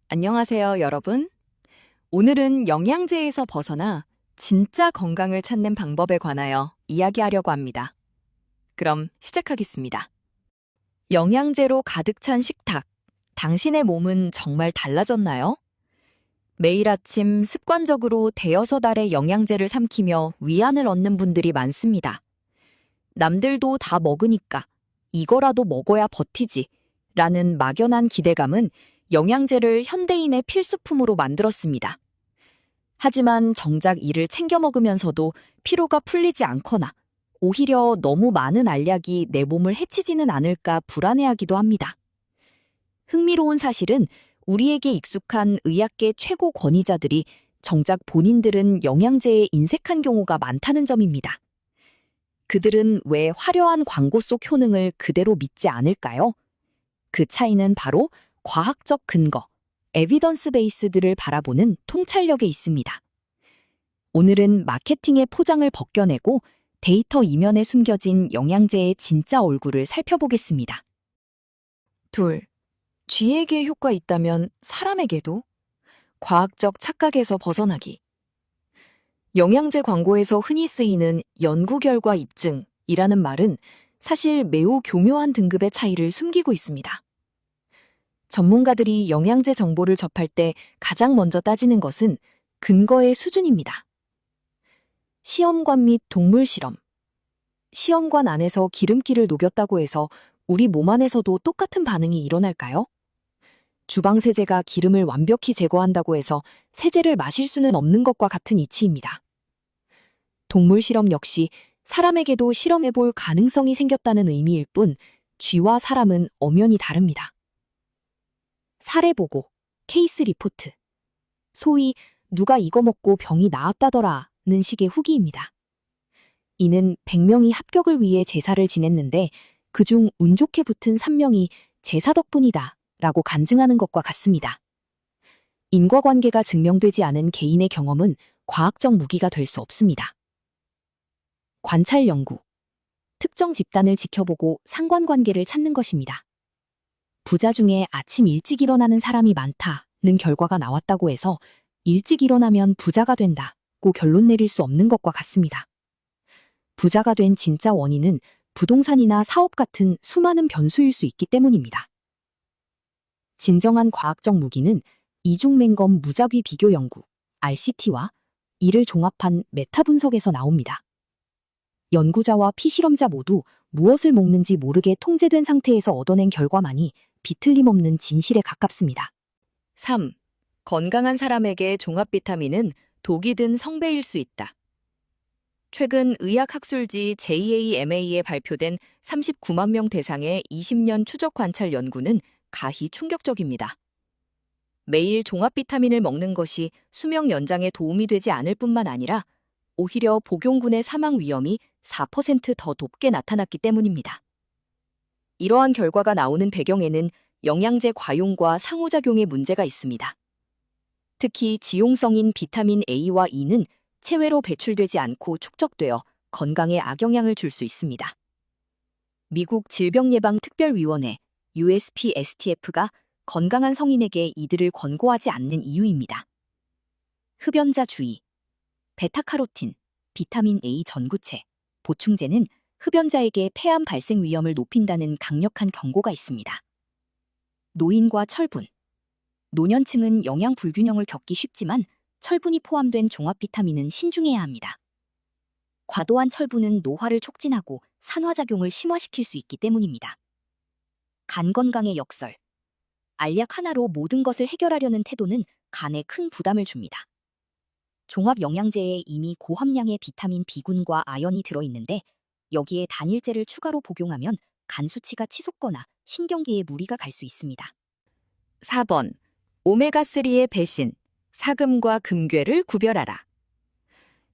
안녕하세요, 여러분. 오늘은 영양제에서 벗어나 진짜 건강을 찾는 방법에 관하여 이야기하려고 합니다. 그럼 시작하겠습니다. 영양제로 가득 찬 식탁. 당신의 몸은 정말 달라졌나요? 매일 아침 습관적으로 대여섯 알의 영양제를 삼키며 위안을 얻는 분들이 많습니다. 남들도 다 먹으니까 이거라도 먹어야 버티지 라는 막연한 기대감은 영양제를 현대인의 필수품으로 만들었습니다. 하지만 정작 이를 챙겨 먹으면서도 피로가 풀리지 않거나 오히려 너무 많은 알약이 내 몸을 해치지는 않을까 불안해하기도 합니다. 흥미로운 사실은 우리에게 익숙한 의학계 최고 권위자들이 정작 본인들은 영양제에 인색한 경우가 많다는 점입니다. 그들은 왜 화려한 광고 속 효능을 그대로 믿지 않을까요? 그 차이는 바로 과학적 근거, 에비던스 베이스들을 바라보는 통찰력에 있습니다. 오늘은 마케팅의 포장을 벗겨내고 데이터 이면에 숨겨진 영양제의 진짜 얼굴을 살펴보겠습니다. 둘, 쥐에게 효과 있다면 사람에게도? 과학적 착각에서 벗어나기. 영양제 광고에서 흔히 쓰이는 연구 결과 입증이라는 말은 사실 매우 교묘한 등급의 차이를 숨기고 있습니다. 전문가들이 영양제 정보를 접할 때 가장 먼저 따지는 것은 근거의 수준입니다. 시험관 및 동물 실험. 시험관 안에서 기름기를 녹였다고 해서 우리 몸 안에서도 똑같은 반응이 일어날까요? 주방세제가 기름을 완벽히 제거한다고 해서 세제를 마실 수는 없는 것과 같은 이치입니다. 동물 실험 역시 사람에게도 실험해볼 가능성이 생겼다는 의미일 뿐 쥐와 사람은 엄연히 다릅니다. 사례 보고, 케이스 리포트. 소위 누가 이거 먹고 병이 나았다더라는 식의 후기입니다. 이는 100명이 합격을 위해 제사를 지냈는데 그중 운 좋게 붙은 3명이 제사 덕분이다 라고 간증하는 것과 같습니다. 인과관계가 증명되지 않은 개인의 경험은 과학적 무기가 될 수 없습니다. 관찰 연구. 특정 집단을 지켜보고 상관관계를 찾는 것입니다. 부자 중에 아침 일찍 일어나는 사람이 많다는 결과가 나왔다고 해서 일찍 일어나면 부자가 된다고 결론 내릴 수 없는 것과 같습니다. 부자가 된 진짜 원인은 부동산이나 사업 같은 수많은 변수일 수 있기 때문입니다. 진정한 과학적 무기는 이중맹검 무작위 비교 연구, RCT와 이를 종합한 메타 분석에서 나옵니다. 연구자와 피실험자 모두 무엇을 먹는지 모르게 통제된 상태에서 얻어낸 결과만이 비틀림없는 진실에 가깝습니다. 3. 건강한 사람에게 종합 비타민은 독이 든 성배일 수 있다. 최근 의학학술지 JAMA에 발표된 39만 명 대상의 20년 추적 관찰 연구는 가히 충격적입니다. 매일 종합 비타민을 먹는 것이 수명 연장에 도움이 되지 않을 뿐만 아니라 오히려 복용군의 사망 위험이 4% 더 높게 나타났기 때문입니다. 이러한 결과가 나오는 배경에는 영양제 과용과 상호작용의 문제가 있습니다. 특히 지용성인 비타민 A와 E는 체외로 배출되지 않고 축적되어 건강에 악영향을 줄 수 있습니다. 미국 질병예방특별위원회 USPSTF가 건강한 성인에게 이들을 권고하지 않는 이유입니다. 흡연자 주의. 베타카로틴, 비타민 A 전구체, 보충제는 흡연자에게 폐암 발생 위험을 높인다는 강력한 경고가 있습니다. 노인과 철분. 노년층은 영양 불균형을 겪기 쉽지만 철분이 포함된 종합 비타민은 신중해야 합니다. 과도한 철분은 노화를 촉진하고 산화작용을 심화시킬 수 있기 때문입니다. 간 건강의 역설. 알약 하나로 모든 것을 해결하려는 태도는 간에 큰 부담을 줍니다. 종합 영양제에 이미 고함량의 비타민 B군과 아연이 들어있는데 여기에 단일제를 추가로 복용하면 간 수치가 치솟거나 신경계에 무리가 갈 수 있습니다. 4번. 오메가3의 배신, 사금과 금괴를 구별하라.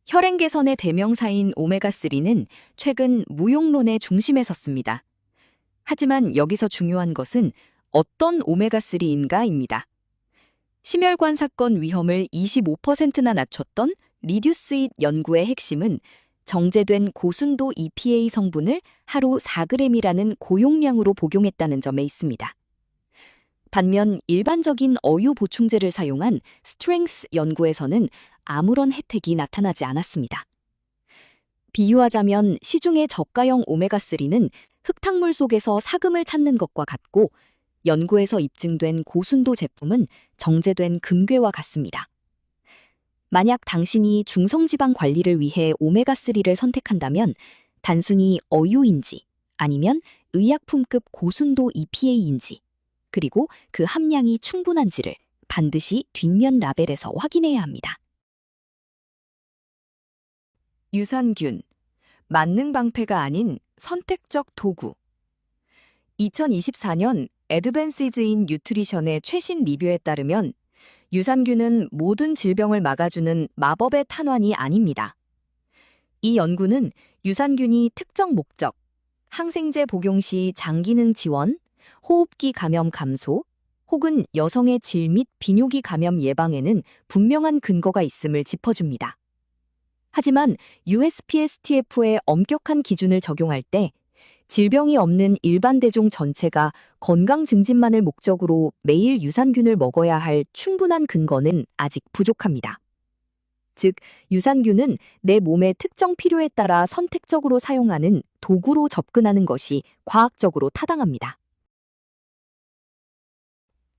혈행 개선의 대명사인 오메가3는 최근 무용론의 중심에 섰습니다. 하지만 여기서 중요한 것은 어떤 오메가3인가입니다. 심혈관 사건 위험을 25%나 낮췄던 리듀스잇 연구의 핵심은 정제된 고순도 EPA 성분을 하루 4g이라는 고용량으로 복용했다는 점에 있습니다. 반면 일반적인 어유 보충제를 사용한 스트렝스 연구에서는 아무런 혜택이 나타나지 않았습니다. 비유하자면 시중의 저가형 오메가3는 흙탕물 속에서 사금을 찾는 것과 같고, 연구에서 입증된 고순도 제품은 정제된 금괴와 같습니다. 만약 당신이 중성지방 관리를 위해 오메가3를 선택한다면 단순히 어유인지 아니면 의약품급 고순도 EPA인지, 그리고 그 함량이 충분한지를 반드시 뒷면 라벨에서 확인해야 합니다. 유산균, 만능 방패가 아닌 선택적 도구. 2024년 애드밴시즈 인 뉴트리션의 최신 리뷰에 따르면 유산균은 모든 질병을 막아주는 마법의 탄환이 아닙니다. 이 연구는 유산균이 특정 목적, 항생제 복용 시 장기능 지원, 호흡기 감염 감소, 혹은 여성의 질 및 비뇨기 감염 예방에는 분명한 근거가 있음을 짚어줍니다. 하지만 USPSTF의 엄격한 기준을 적용할 때 질병이 없는 일반 대중 전체가 건강 증진만을 목적으로 매일 유산균을 먹어야 할 충분한 근거는 아직 부족합니다. 즉, 유산균은 내 몸의 특정 필요에 따라 선택적으로 사용하는 도구로 접근하는 것이 과학적으로 타당합니다.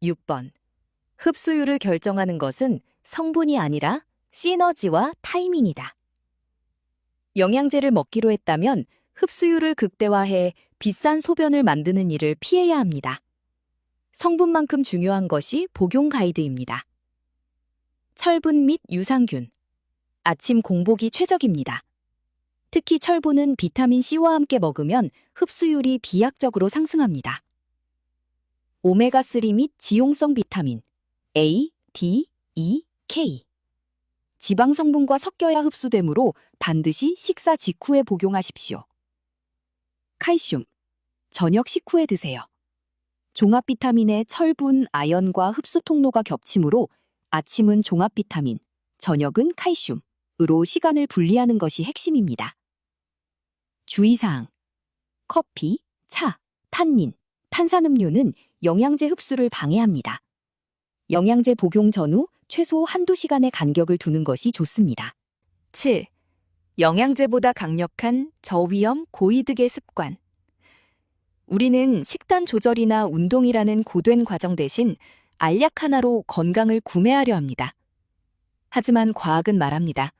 6번. 흡수율을 결정하는 것은 성분이 아니라 시너지와 타이밍이다. 영양제를 먹기로 했다면 흡수율을 극대화해 비싼 소변을 만드는 일을 피해야 합니다. 성분만큼 중요한 것이 복용 가이드입니다. 철분 및 유산균. 아침 공복이 최적입니다. 특히 철분은 비타민 C와 함께 먹으면 흡수율이 비약적으로 상승합니다. 오메가3 및 지용성 비타민 A, D, E, K. 지방 성분과 섞여야 흡수되므로 반드시 식사 직후에 복용하십시오. 칼슘. 저녁 식후에 드세요. 종합 비타민의 철분, 아연과 흡수 통로가 겹치므로 아침은 종합 비타민, 저녁은 칼슘으로 시간을 분리하는 것이 핵심입니다. 주의사항. 커피, 차, 탄닌, 탄산음료는 영양제 흡수를 방해합니다. 영양제 복용 전후 최소 한두 시간의 간격을 두는 것이 좋습니다. 7. 영양제보다 강력한 저위험 고이득의 습관. 우리는 식단 조절이나 운동이라는 고된 과정 대신 알약 하나로 건강을 구매하려 합니다. 하지만 과학은 말합니다.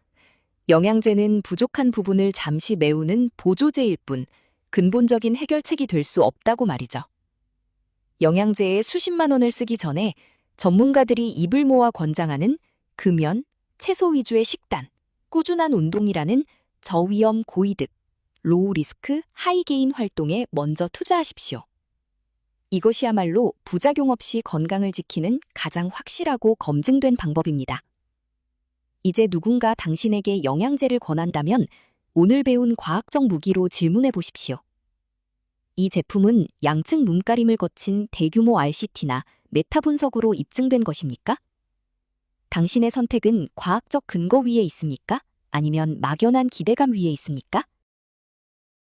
영양제는 부족한 부분을 잠시 메우는 보조제일 뿐 근본적인 해결책이 될 수 없다고 말이죠. 영양제에 수십만 원을 쓰기 전에 전문가들이 입을 모아 권장하는 금연, 채소 위주의 식단, 꾸준한 운동이라는 저위험 고이득, 로우 리스크 하이 게인 활동에 먼저 투자하십시오. 이것이야말로 부작용 없이 건강을 지키는 가장 확실하고 검증된 방법입니다. 이제 누군가 당신에게 영양제를 권한다면 오늘 배운 과학적 무기로 질문해 보십시오. 이 제품은 양측 눈가림을 거친 대규모 RCT나 메타 분석으로 입증된 것입니까? 당신의 선택은 과학적 근거 위에 있습니까? 아니면 막연한 기대감 위에 있습니까?